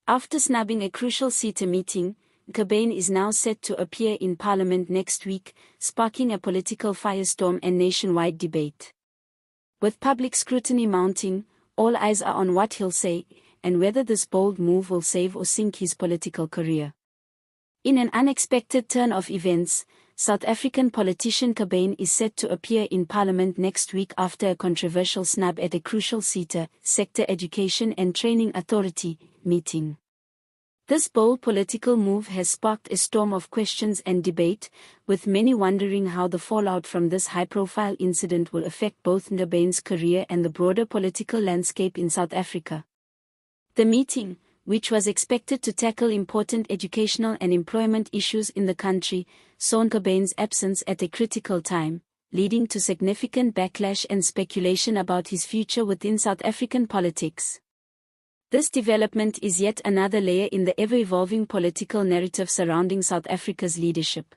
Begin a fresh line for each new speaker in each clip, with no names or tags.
After snubbing a crucial SETA meeting, Nkabane is now set to appear in Parliament next week, sparking a political firestorm and nationwide debate. With public scrutiny mounting, all eyes are on what he'll say, and whether this bold move will save or sink his political career. In an unexpected turn of events, South African politician Nkabane is set to appear in Parliament next week after a controversial snub at a crucial SETA, Sector Education and Training Authority, meeting. This bold political move has sparked a storm of questions and debate, with many wondering how the fallout from this high-profile incident will affect both Nkabane's career and the broader political landscape in South Africa. The meeting, which was expected to tackle important educational and employment issues in the country, saw Nkabane's absence at a critical time, leading to significant backlash and speculation about his future within South African politics. This development is yet another layer in the ever-evolving political narrative surrounding South Africa's leadership.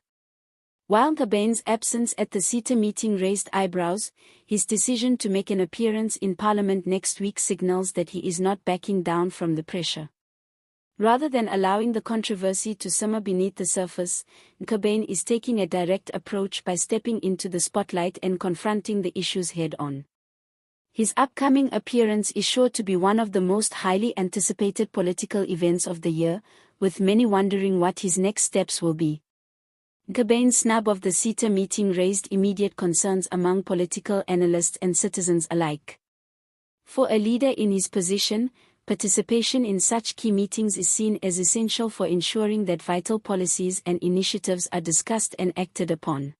While Nkabane's absence at the SETA meeting raised eyebrows, his decision to make an appearance in Parliament next week signals that he is not backing down from the pressure. Rather than allowing the controversy to simmer beneath the surface, Nkabane is taking a direct approach by stepping into the spotlight and confronting the issues head-on. His upcoming appearance is sure to be one of the most highly anticipated political events of the year, with many wondering what his next steps will be. Nkabane's snub of the SETA meeting raised immediate concerns among political analysts and citizens alike. For a leader in his position, participation in such key meetings is seen as essential for ensuring that vital policies and initiatives are discussed and acted upon.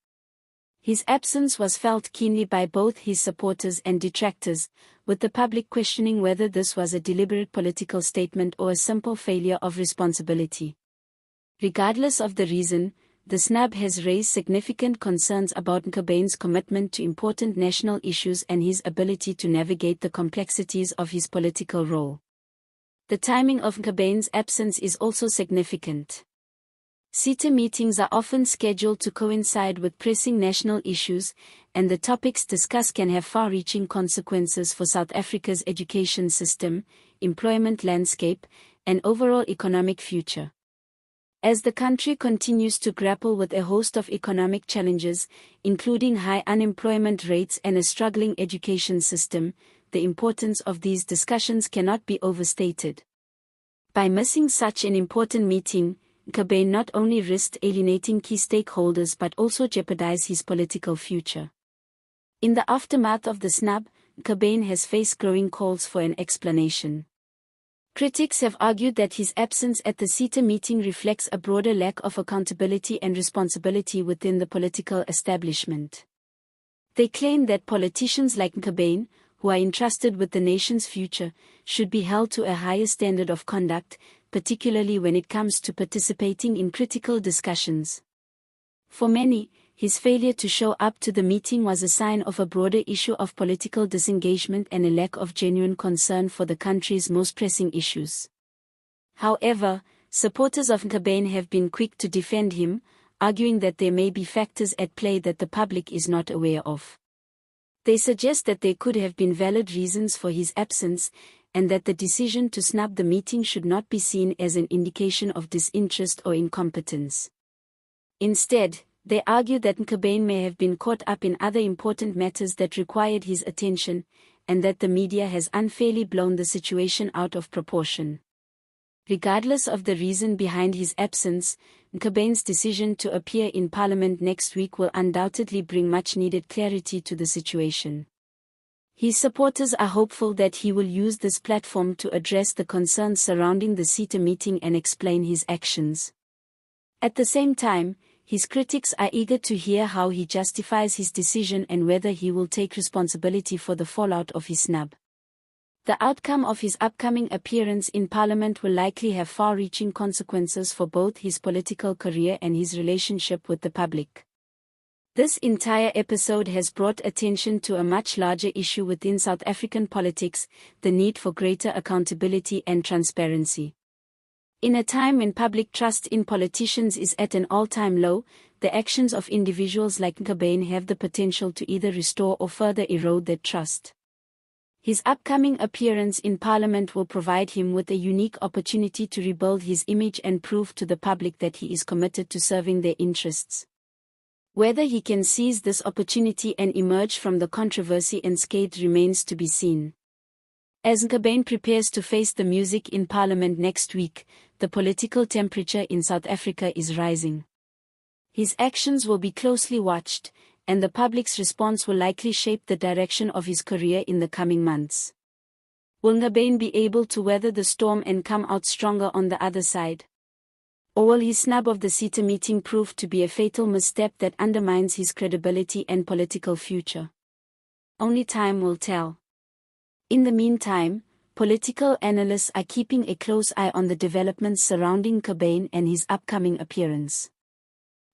His absence was felt keenly by both his supporters and detractors, with the public questioning whether this was a deliberate political statement or a simple failure of responsibility. Regardless of the reason, the snub has raised significant concerns about Nkabane's commitment to important national issues and his ability to navigate the complexities of his political role. The timing of Nkabane's absence is also significant. SETA meetings are often scheduled to coincide with pressing national issues, and the topics discussed can have far-reaching consequences for South Africa's education system, employment landscape, and overall economic future. As the country continues to grapple with a host of economic challenges, including high unemployment rates and a struggling education system, the importance of these discussions cannot be overstated. By missing such an important meeting, Nkabane not only risked alienating key stakeholders but also jeopardized his political future. In the aftermath of the snub, Nkabane has faced growing calls for an explanation. Critics have argued that his absence at the SETA meeting reflects a broader lack of accountability and responsibility within the political establishment. They claim that politicians like Nkabane, who are entrusted with the nation's future, should be held to a higher standard of conduct, particularly when it comes to participating in critical discussions. For many, his failure to show up to the meeting was a sign of a broader issue of political disengagement and a lack of genuine concern for the country's most pressing issues. However, supporters of Nkabane have been quick to defend him, arguing that there may be factors at play that the public is not aware of. They suggest that there could have been valid reasons for his absence, and that the decision to snub the meeting should not be seen as an indication of disinterest or incompetence. Instead, they argue that Nkabane may have been caught up in other important matters that required his attention, and that the media has unfairly blown the situation out of proportion. Regardless of the reason behind his absence, Nkabane's decision to appear in Parliament next week will undoubtedly bring much-needed clarity to the situation. His supporters are hopeful that he will use this platform to address the concerns surrounding the SETA meeting and explain his actions. At the same time, his critics are eager to hear how he justifies his decision and whether he will take responsibility for the fallout of his snub. The outcome of his upcoming appearance in Parliament will likely have far-reaching consequences for both his political career and his relationship with the public. This entire episode has brought attention to a much larger issue within South African politics, the need for greater accountability and transparency. In a time when public trust in politicians is at an all-time low, the actions of individuals like Nkabane have the potential to either restore or further erode that trust. His upcoming appearance in Parliament will provide him with a unique opportunity to rebuild his image and prove to the public that he is committed to serving their interests. Whether he can seize this opportunity and emerge from the controversy unscathed remains to be seen. As Nkabane prepares to face the music in Parliament next week, the political temperature in South Africa is rising. His actions will be closely watched, and the public's response will likely shape the direction of his career in the coming months. Will Nkabane be able to weather the storm and come out stronger on the other side? Or will his snub of the SETA meeting prove to be a fatal misstep that undermines his credibility and political future? Only time will tell. In the meantime, political analysts are keeping a close eye on the developments surrounding Nkabane and his upcoming appearance.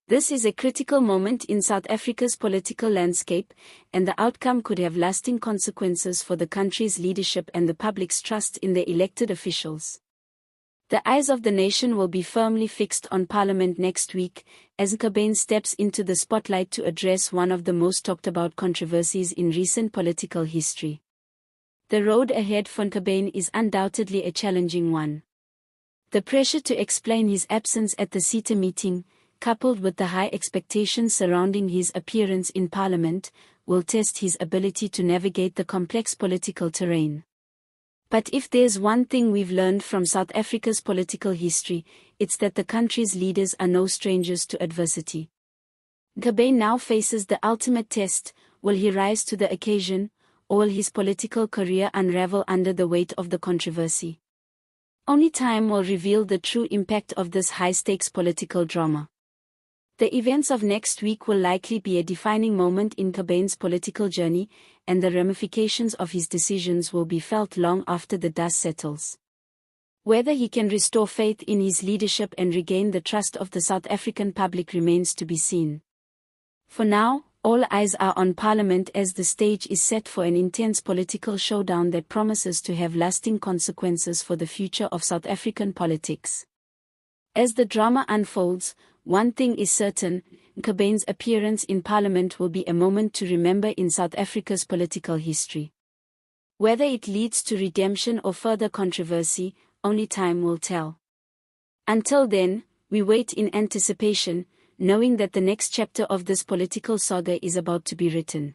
This is a critical moment in South Africa's political landscape, and the outcome could have lasting consequences for the country's leadership and the public's trust in the elected officials. The eyes of the nation will be firmly fixed on Parliament next week, as Nkabane steps into the spotlight to address one of the most talked about controversies in recent political history. The road ahead for Nkabane is undoubtedly a challenging one. The pressure to explain his absence at the SETA meeting, coupled with the high expectations surrounding his appearance in Parliament, will test his ability to navigate the complex political terrain. But if there's one thing we've learned from South Africa's political history, it's that the country's leaders are no strangers to adversity. Nkabane now faces the ultimate test: will he rise to the occasion, or will his political career unravel under the weight of the controversy? Only time will reveal the true impact of this high-stakes political drama. The events of next week will likely be a defining moment in Nkabane's political journey, and the ramifications of his decisions will be felt long after the dust settles. Whether he can restore faith in his leadership and regain the trust of the South African public remains to be seen. For now, all eyes are on Parliament as the stage is set for an intense political showdown that promises to have lasting consequences for the future of South African politics. As the drama unfolds, one thing is certain: Nkabane's appearance in Parliament will be a moment to remember in South Africa's political history. Whether it leads to redemption or further controversy, only time will tell. Until then, we wait in anticipation, knowing that the next chapter of this political saga is about to be written.